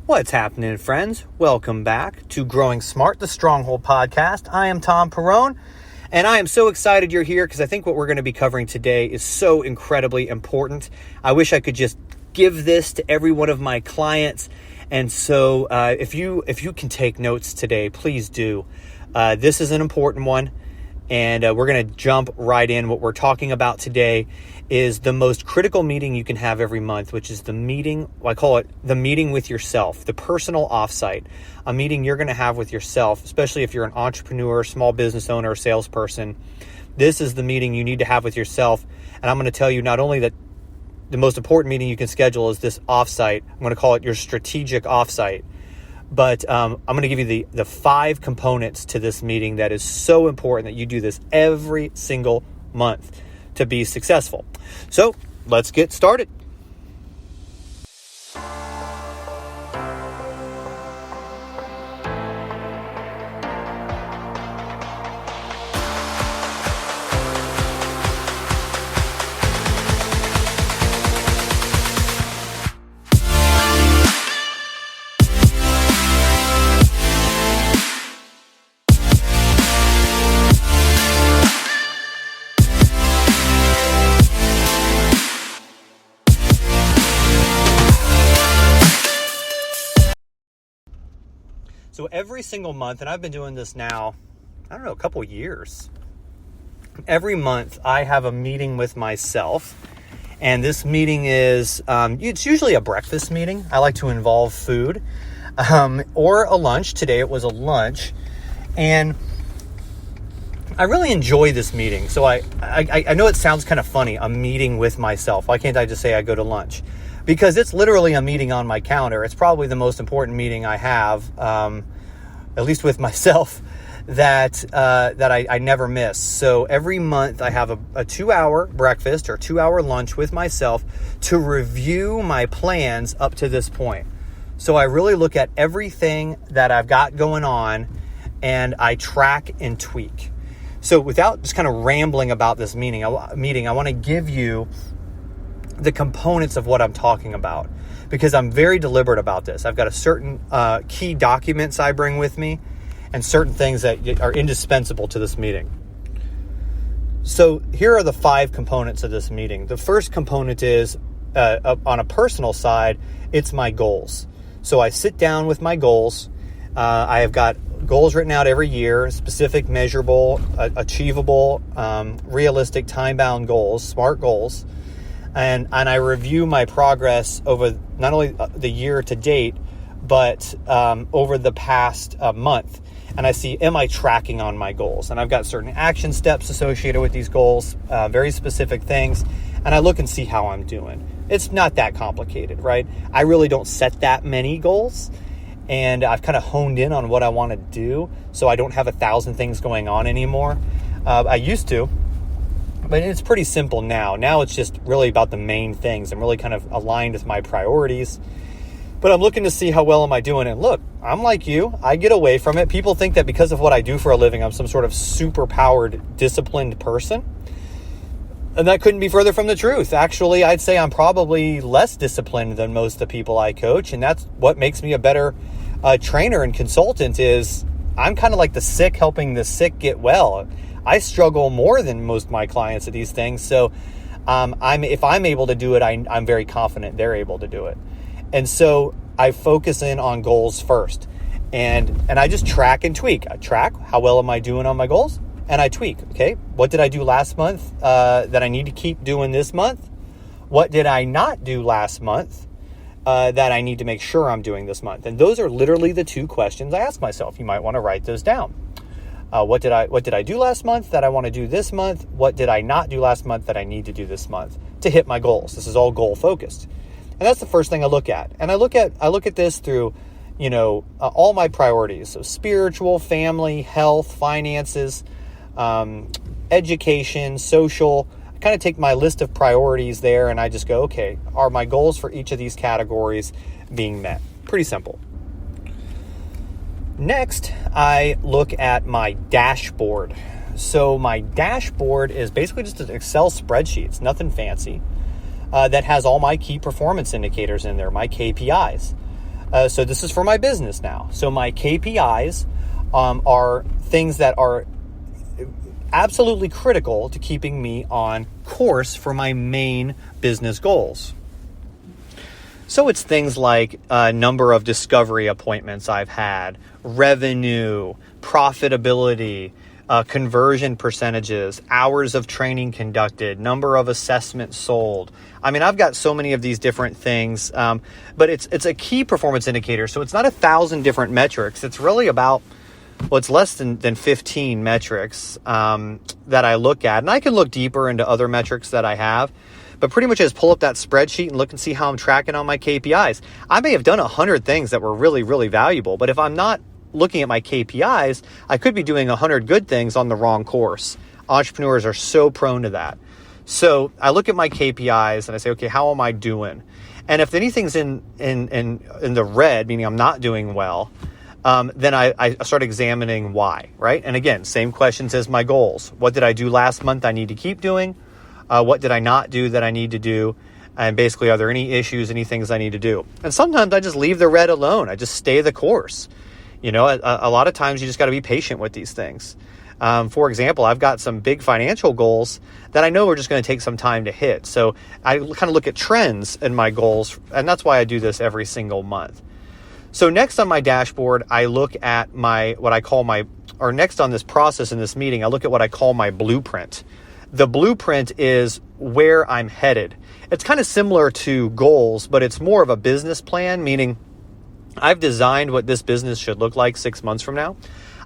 What's happening, friends? Welcome back to Growing Smart, the Stronghold podcast. I am Thom, and I am so excited you're here because I think what we're going to be covering today is so incredibly important. I wish I could just give this to every one of my clients. And so if you can take notes today, please do. This is an important one, and we're going to jump right in. What we're talking about today is the most critical meeting you can have every month, which is the meeting, I call it the meeting with yourself, the personal offsite, a meeting you're going to have with yourself, especially if you're an entrepreneur, small business owner, or salesperson. This is the meeting you need to have with yourself. And I'm going to tell you not only that the most important meeting you can schedule is this offsite, I'm going to call it your strategic offsite, but I'm going to give you the 5 components to this meeting that is so important that you do this every single month to be successful. So let's get started. So every single month, and I've been doing this now, a couple years. Every month I have a meeting with myself, and this meeting is, it's usually a breakfast meeting. I like to involve food, or a lunch. Today it was a lunch, and I really enjoy this meeting. So I know it sounds kind of funny, a meeting with myself. Why can't I just say I go to lunch? Because it's literally a meeting on my calendar. It's probably the most important meeting I have, at least with myself, that I never miss. So every month I have a 2-hour breakfast or 2-hour lunch with myself to review my plans up to this point. So I really look at everything that I've got going on, and I track and tweak. So without just kind of rambling about this meeting, I want to give you the components of what I'm talking about, because I'm very deliberate about this. I've got a certain key documents I bring with me and certain things that are indispensable to this meeting. So here are the 5 components of this meeting. The first component is on a personal side, it's my goals. So I sit down with my goals. I have got goals written out every year, specific, measurable, achievable, realistic, time-bound goals, SMART goals. And I review my progress over not only the year to date, but over the past month. And I see, am I tracking on my goals? And I've got certain action steps associated with these goals, very specific things. And I look and see how I'm doing. It's not that complicated, right? I really don't set that many goals. And I've kind of honed in on what I want to do, so I don't have 1,000 things going on anymore. I used to. But it's pretty simple now. Now it's just really about the main things. I'm really kind of aligned with my priorities. But I'm looking to see how well am I doing. And look, I'm like you. I get away from it. People think that because of what I do for a living, I'm some sort of super-powered, disciplined person. And that couldn't be further from the truth. Actually, I'd say I'm probably less disciplined than most of the people I coach. And that's what makes me a better trainer and consultant is I'm kind of like the sick helping the sick get well. I struggle more than most of my clients at these things. So if I'm able to do it, I'm very confident they're able to do it. And so I focus in on goals first. And I just track and tweak. I track how well am I doing on my goals? And I tweak. Okay, what did I do last month that I need to keep doing this month? What did I not do last month that I need to make sure I'm doing this month? And those are literally the 2 questions I ask myself. You might want to write those down. What did I do last month that I want to do this month? What did I not do last month that I need to do this month to hit my goals? This is all goal focused. And that's the first thing I look at. And I look at this through, all my priorities. So spiritual, family, health, finances, education, social. I kind of take my list of priorities there and I just go, okay, are my goals for each of these categories being met? Pretty simple. Next, I look at my dashboard. So my dashboard is basically just an Excel spreadsheet. It's nothing fancy. That has all my key performance indicators in there, my KPIs. So this is for my business now. So my KPIs are things that are absolutely critical to keeping me on course for my main business goals. So it's things like number of discovery appointments I've had, revenue, profitability, conversion percentages, hours of training conducted, number of assessments sold. I mean, I've got so many of these different things, but it's a key performance indicator. So it's not 1,000 different metrics. It's really about, well, it's less than 15 metrics that I look at. And I can look deeper into other metrics that I have, but pretty much just pull up that spreadsheet and look and see how I'm tracking on my KPIs. I may have done 100 things that were really, really valuable, but if I'm not looking at my KPIs, I could be doing 100 good things on the wrong course. Entrepreneurs are so prone to that. So I look at my KPIs and I say, okay, how am I doing? And if anything's in the red, meaning I'm not doing well, then I start examining why, right? And again, same questions as my goals. What did I do last month I need to keep doing? What did I not do that I need to do? And basically, are there any issues, any things I need to do? And sometimes I just leave the red alone. I just stay the course. You know, a lot of times you just got to be patient with these things. For example, I've got some big financial goals that I know are just going to take some time to hit. So I kind of look at trends in my goals, and that's why I do this every single month. So next on my dashboard, I look at next on this process in this meeting, I look at what I call my blueprint. The blueprint is where I'm headed. It's kind of similar to goals, but it's more of a business plan, meaning I've designed what this business should look like 6 months from now.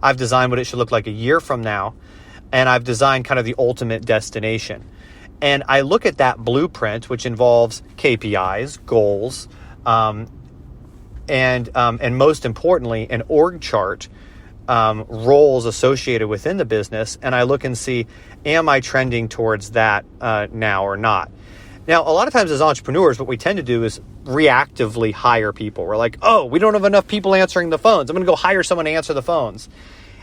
I've designed what it should look like a year from now. And I've designed kind of the ultimate destination. And I look at that blueprint, which involves KPIs, goals, and most importantly, an org chart, roles associated within the business. And I look and see, am I trending towards that now or not? Now, a lot of times as entrepreneurs, what we tend to do is reactively hire people. We're like, oh, we don't have enough people answering the phones. I'm going to go hire someone to answer the phones.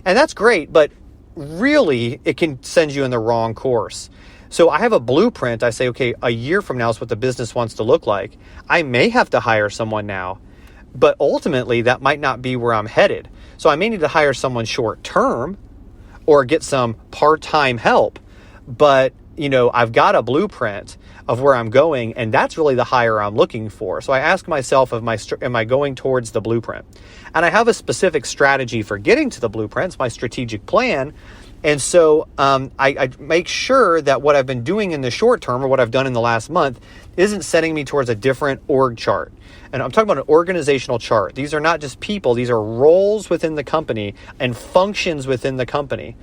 And that's great, but really it can send you in the wrong course. So I have a blueprint. I say, okay, a year from now is what the business wants to look like. I may have to hire someone now, but ultimately that might not be where I'm headed. So I may need to hire someone short term or get some part-time help. But, you know, I've got a blueprint of where I'm going, and that's really the hire I'm looking for. So I ask myself, am I going towards the blueprint? And I have a specific strategy for getting to the blueprint. It's my strategic plan. And so I make sure that what I've been doing in the short term or what I've done in the last month isn't setting me towards a different org chart. And I'm talking about an organizational chart. These are not just people. These are roles within the company and functions within the company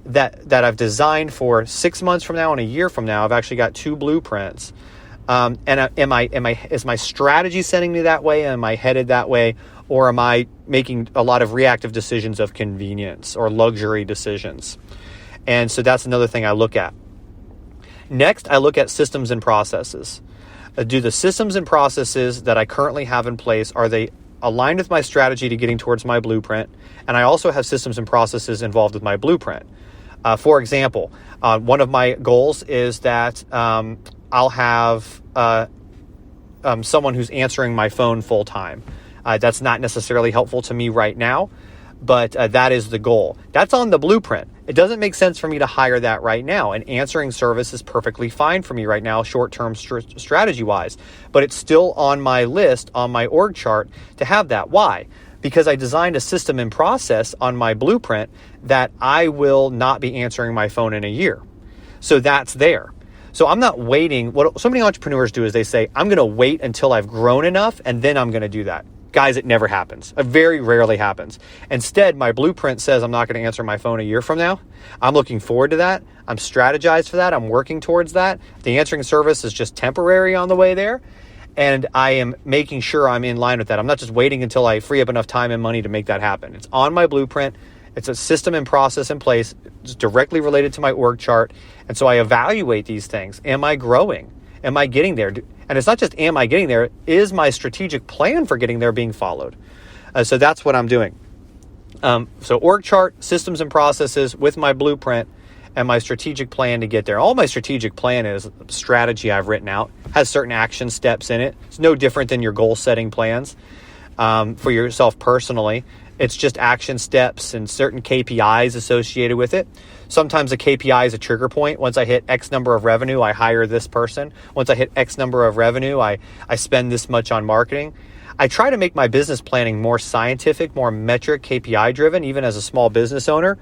that I've designed for 6 months from now and a year from now. I've actually got 2 blueprints. Is my strategy sending me that way? Am I headed that way? Or am I making a lot of reactive decisions of convenience or luxury decisions? And so that's another thing I look at. Next, I look at systems and processes. Do the systems and processes that I currently have in place, are they aligned with my strategy to getting towards my blueprint? And I also have systems and processes involved with my blueprint. For example, one of my goals is that I'll have someone who's answering my phone full time. That's not necessarily helpful to me right now, but that is the goal. That's on the blueprint. It doesn't make sense for me to hire that right now. An answering service is perfectly fine for me right now, short-term strategy-wise, but it's still on my list, on my org chart to have that. Why? Because I designed a system and process on my blueprint that I will not be answering my phone in a year. So that's there. So I'm not waiting. What so many entrepreneurs do is they say, I'm going to wait until I've grown enough and then I'm going to do that. Guys, it never happens. It very rarely happens. Instead, my blueprint says I'm not going to answer my phone a year from now. I'm looking forward to that. I'm strategized for that. I'm working towards that. The answering service is just temporary on the way there. And I am making sure I'm in line with that. I'm not just waiting until I free up enough time and money to make that happen. It's on my blueprint. It's a system and process in place. It's directly related to my org chart. And so I evaluate these things. Am I growing? Am I getting there? And it's not just am I getting there, is my strategic plan for getting there being followed? So that's what I'm doing. So org chart, systems and processes with my blueprint and my strategic plan to get there. All my strategic plan is strategy I've written out, has certain action steps in it. It's no different than your goal setting plans. for yourself personally. It's just action steps and certain KPIs associated with it. Sometimes a KPI is a trigger point. Once I hit X number of revenue, I hire this person. Once I hit X number of revenue, I spend this much on marketing. I try to make my business planning more scientific, more metric, KPI driven, even as a small business owner,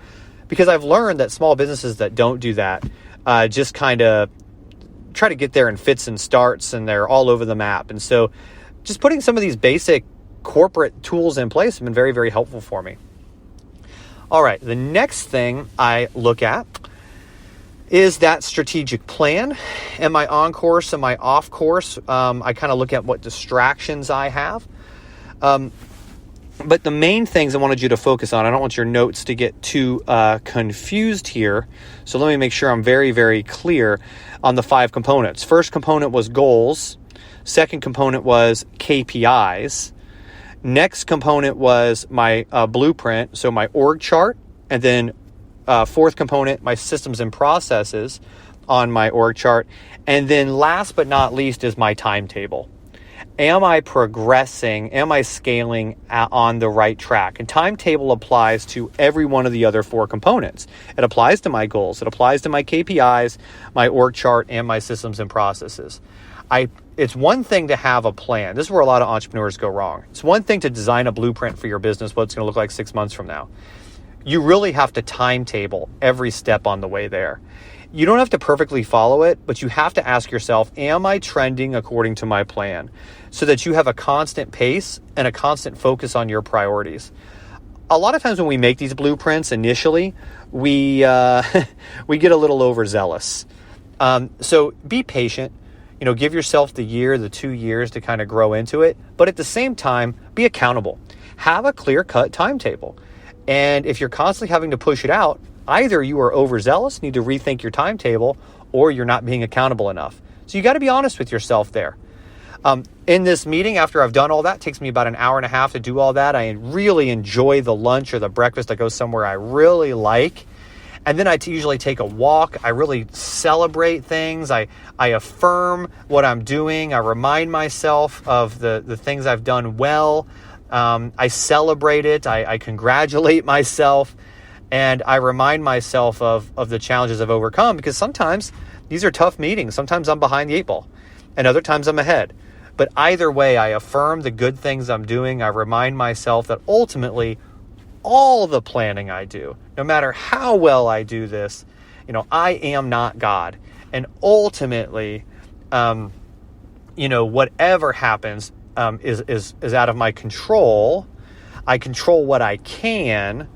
because I've learned that small businesses that don't do that just kind of try to get there in fits and starts, and they're all over the map. And so just putting some of these basic corporate tools in place have been very, very helpful for me. All right, the next thing I look at is that strategic plan. Am I on course? Am I off course? I kind of look at what distractions I have. But the main things I wanted you to focus on, I don't want your notes to get too confused here. So let me make sure I'm very, very clear on the 5 components. First component was goals. Second component was KPIs. Next component was my blueprint, so my org chart. And then fourth component, my systems and processes on my org chart. And then last but not least is my timetable. Am I progressing? Am I scaling on the right track? And timetable applies to every one of the other 4 components. It applies to my goals. It applies to my KPIs, my org chart, and my systems and processes. It's one thing to have a plan. This is where a lot of entrepreneurs go wrong. It's one thing to design a blueprint for your business, what it's going to look like 6 months from now. You really have to timetable every step on the way there. You don't have to perfectly follow it, but you have to ask yourself, am I trending according to my plan? So that you have a constant pace and a constant focus on your priorities. A lot of times when we make these blueprints initially, we get a little overzealous. So be patient. Give yourself the year, the 2 years to kind of grow into it. But at the same time, be accountable. Have a clear-cut timetable. And if you're constantly having to push it out, either you are overzealous, need to rethink your timetable, or you're not being accountable enough. So you got to be honest with yourself there. In this meeting, after I've done all that, it takes me about an hour and a half to do all that. I really enjoy the lunch or the breakfast. I go somewhere I really like. And then I usually take a walk. I really celebrate things. I affirm what I'm doing. I remind myself of the things I've done well. I celebrate it. I congratulate myself. And I remind myself of the challenges I've overcome, because sometimes these are tough meetings. Sometimes I'm behind the 8 ball and other times I'm ahead. But either way, I affirm the good things I'm doing. I remind myself that ultimately all the planning I do, no matter how well I do this, I am not God. And ultimately, whatever happens is out of my control. I control what I can.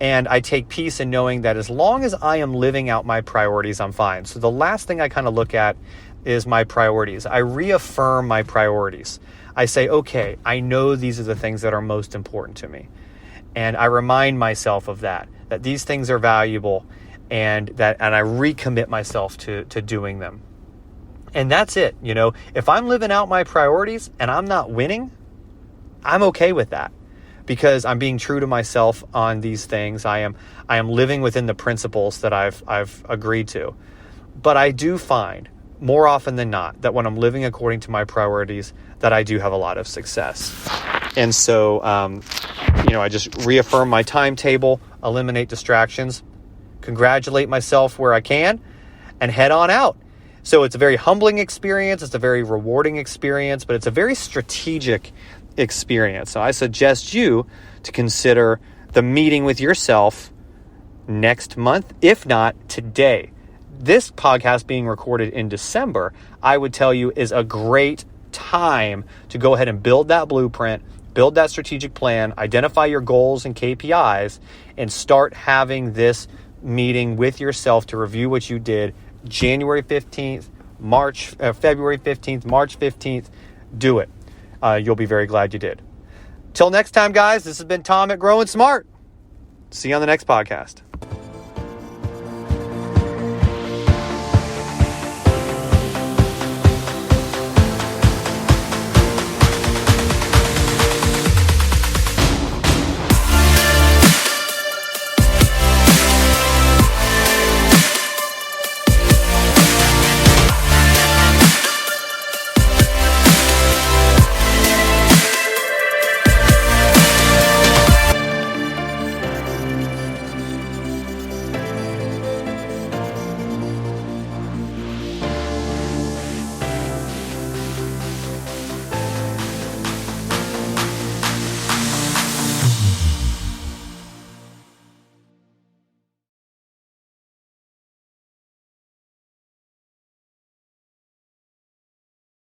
And I take peace in knowing that as long as I am living out my priorities, I'm fine. So the last thing I kind of look at is my priorities. I reaffirm my priorities. I say, okay, I know these are the things that are most important to me. And I remind myself of that these things are valuable, and I recommit myself to doing them. And that's it. If I'm living out my priorities and I'm not winning, I'm okay with that, because I'm being true to myself on these things. I am living within the principles that I've agreed to. But I do find more often than not that when I'm living according to my priorities, that I do have a lot of success. And so, I just reaffirm my timetable, eliminate distractions, congratulate myself where I can, and head on out. So it's a very humbling experience. It's a very rewarding experience, but it's a very strategic experience. So I suggest you to consider the meeting with yourself next month, if not today. This podcast being recorded in December, I would tell you, is a great time to go ahead and build that blueprint, build that strategic plan, identify your goals and KPIs, and start having this meeting with yourself to review what you did January 15th, February 15th, March 15th. Do it. You'll be very glad you did. Till next time, guys, this has been Thom at Growing Smart. See you on the next podcast.